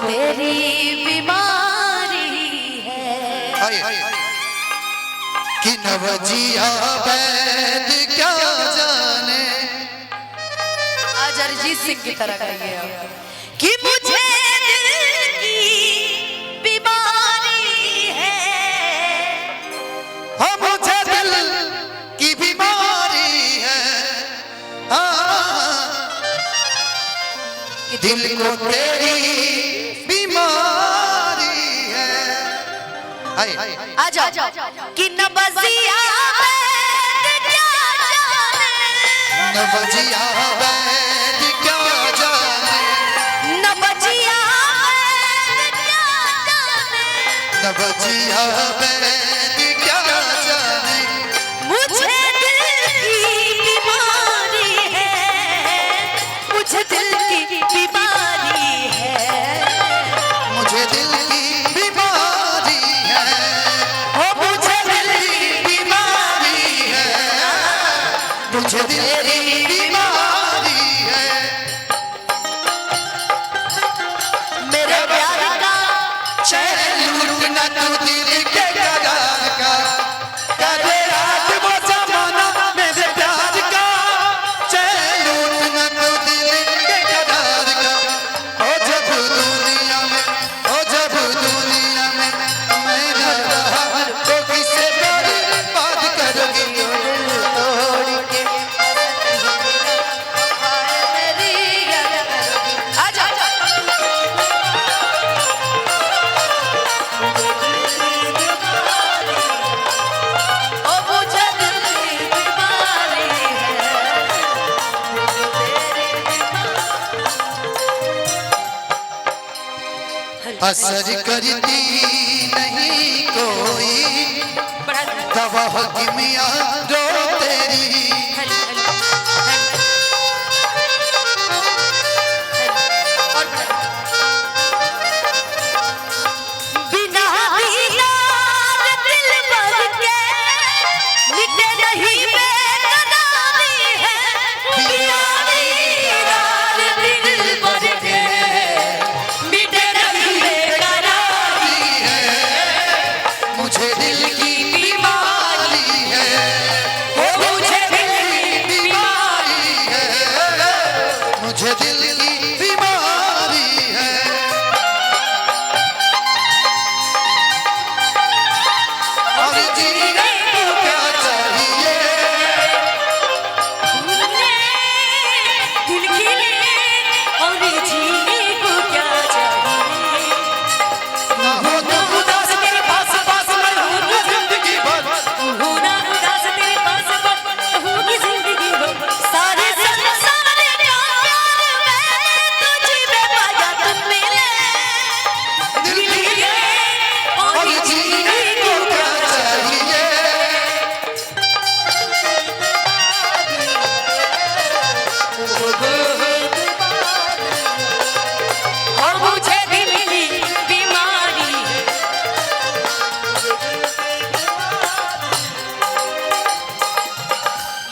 तेरी बीमारी है कि नवजिया वैद क्या जाने। आज अरिजीत सिंह की तरह कहिए आप कि मुझे दिल की बीमारी है। हाँ मुझे दिल की बीमारी है। हाँ दिल को तेरी बीमारी है। आजा कि नबजिया वैद क्या जाने। नवजिया वैद क्या जाने। नबजिया वैद क्या जाने। नवजिया वैद क्या जाने। मुझे दिल की बीमारी है। मुझे दिल की बीमारी है। मुझे दिल की बीमारी है। हो मुझे दिल की बीमारी है। मुझे दिल की बीमारी है। मेरे प्यार का चैन लूटना तू दिल के करार का। करे रात वो जमाना मेरे प्यार का। चैन लूटना तू दिल के करार का। ओ जब दुनिया में मैं न रहा तो किसे बर्बाद करोगी। तोड़ के मेरी आजा ओ मुझे दिल की बीमारी है। असर करती नहीं कोई दवा किमिया जो तेरी। बिना दीदार दिल भर के मिटे नहीं बेकरारी है। बिना दीदार दिल भर के मिटे नहीं बेकरारी है। मुझे दिल की बीमारी है। ओ मुझे दिल की बीमारी है। मुझे दिल की बीमारी है। और जीने को क्या चाहिए। दिल खिले और जीने को क्या चाहिए। ना हो तो उदास तेरे पास मैं रहूंगा जिंदगी भर। होना उदास तेरे पास होगी जिंदगी भर। सारे संसार का प्यार मैंने तुझी में पाया तुम मिले। दिल खिले और जीने को क्या चाहिए। और मुझे दिल की बीमारी है।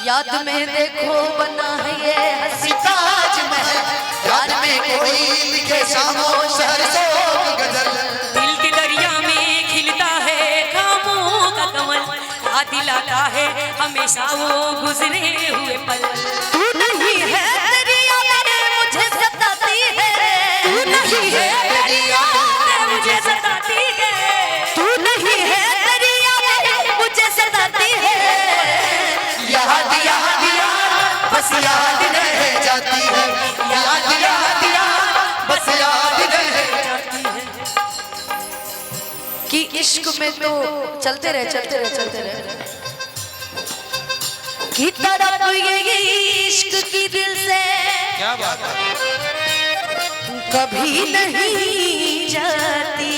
याद में देखो बना है ये हंसी ताजमहल। याद में कोई लिखे खामोश हर शोक गजल। दिल के दरिया में खिलता है खामों का कमल। याद दिलाता है हमेशा वो गुजरे हुए पल। तू नहीं है दरिया में मुझे सताती है। तू नहीं है दरिया में मुझे सताती है। तू नहीं है दरिया में मुझे सताती है। याद बस याद रह जाती है। याद बस याद रह जाती है कि इश्क में तो चलते रहे कि तरफ ये इश्क की दिल से क्या बात है। कभी नहीं जाती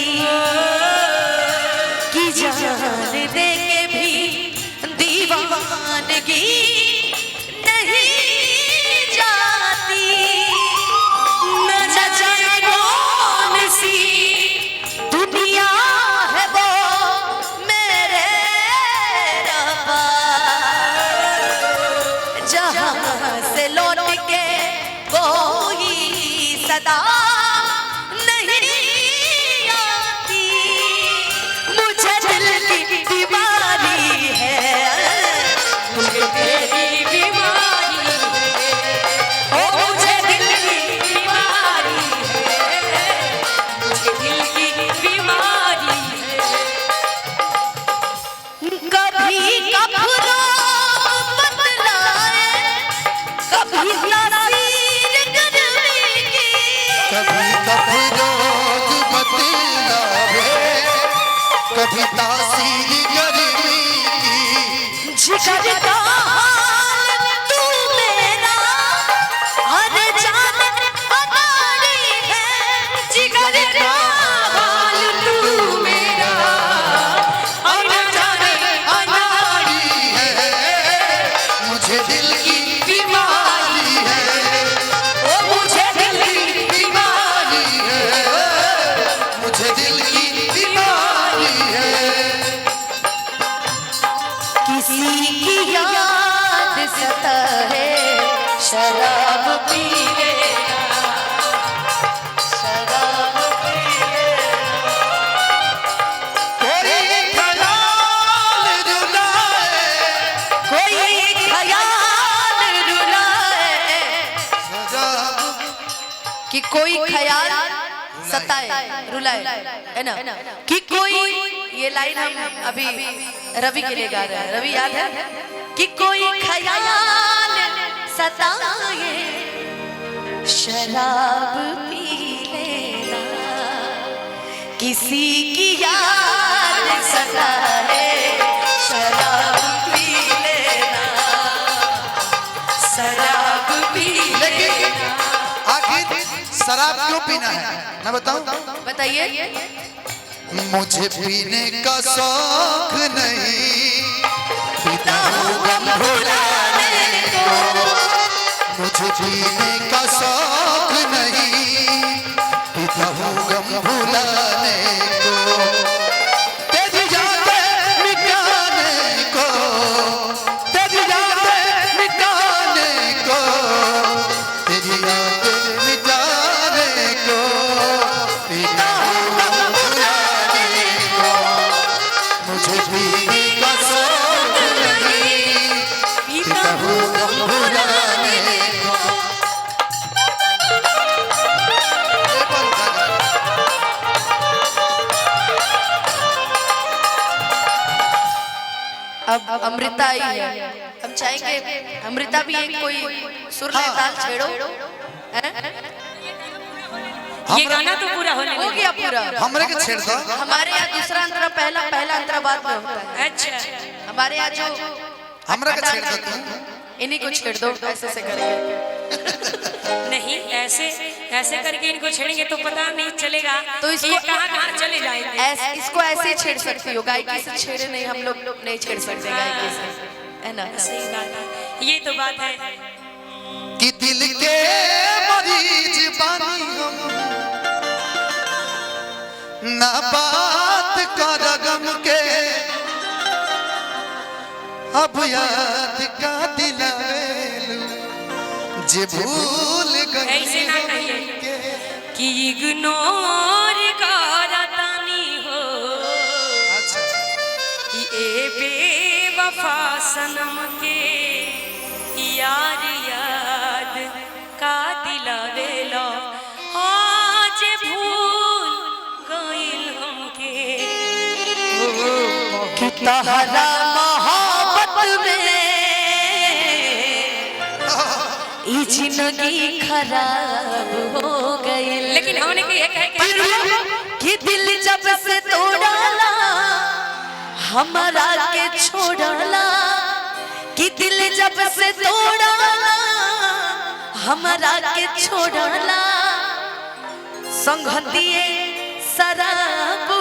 कि जान दे के भी दीवानगी नहीं जाती। न जाने कौन सी दुनिया है वो मेरे रब्बा। जहाँ से लौट के कोई सदा नहीं कभी तासीर गर्मी की जिगर का हाल तू मेरा हर जान अनाड़ी है जिगर का हाल तू मेरा हर जान अनाड़ी है मुझे दिल की बीमारी है ओ मुझे दिल की बीमारी है मुझे दिल की बीमारी है किसी की याद सताए शराब पी लेना शराब पी कोई ख्याल रुलाए कोई ख्याल रुलाए कि कोई ख्याल सताए रुलाए है ना कि कोई ये लाइन हम अभी रवि के लिए गा रहे हैं रवि याद है कि कोई ख्याल सताए शराब पी लेना किसी की याद सताए शराब पी लेना शराब पी लेना आखिर शराब क्यों पीना है मैं बताऊं बताइए मुझे पीने का शौक नहीं पीता हूँ गम भुलाने को मुझे पीने का शौक नहीं पीता हूँ गम भुलाने को तेरी यादें मिटाने को तेरी यादें मिटाने को तेरी यादें मिटाने को पीता हूँ गम भुलाने को मुझे पीने का शौक नहीं पीता हूँ गम भुलाने को अब अमृता आई है हम चाहेंगे अमृता भी एक कोई सुर में ताल छेड़ो हैं? ये गाना तो पूरा हो गया पूरा हमरे के छेड़ दो हमारे यहाँ दूसरा अंतरा पहला अंतरा बाद में होता है अच्छा हमारे यहाँ जो हमरा के छेड़ दो तू इन्हीं को छेड़ दो ऐसे से करेंगे नहीं ऐसे ऐसे करके इनको छेड़ेंगे तो पता नहीं चलेगा तो इसको ये कहाँ चले जाएंगे। इसको ऐसे ही छेड़ सकती हो गायकी से छेड़े नहीं हम लोग नहीं छेड़ सकते गायकी से है ना सही बात है ये तो बात है कि दिल के मरीज बानी हम ना बात कर गम के अब याद का दिलावेलू जे भूल ऐसे ना गई कहिए कि इग्नोर करतानी हो अच्छा कि ए बेवफा सनम के यार याद का दिलावेला आज भूल गइल हमके कि तहरा मोहब्बत में ई जिंदगी खराब हो गई लेकिन हमने के कि दिल जब से तोड़ाला हमारा के छोड़ाला कि दिल जब से तोड़ाला हमारा के छोड़ाला संगतिए शराब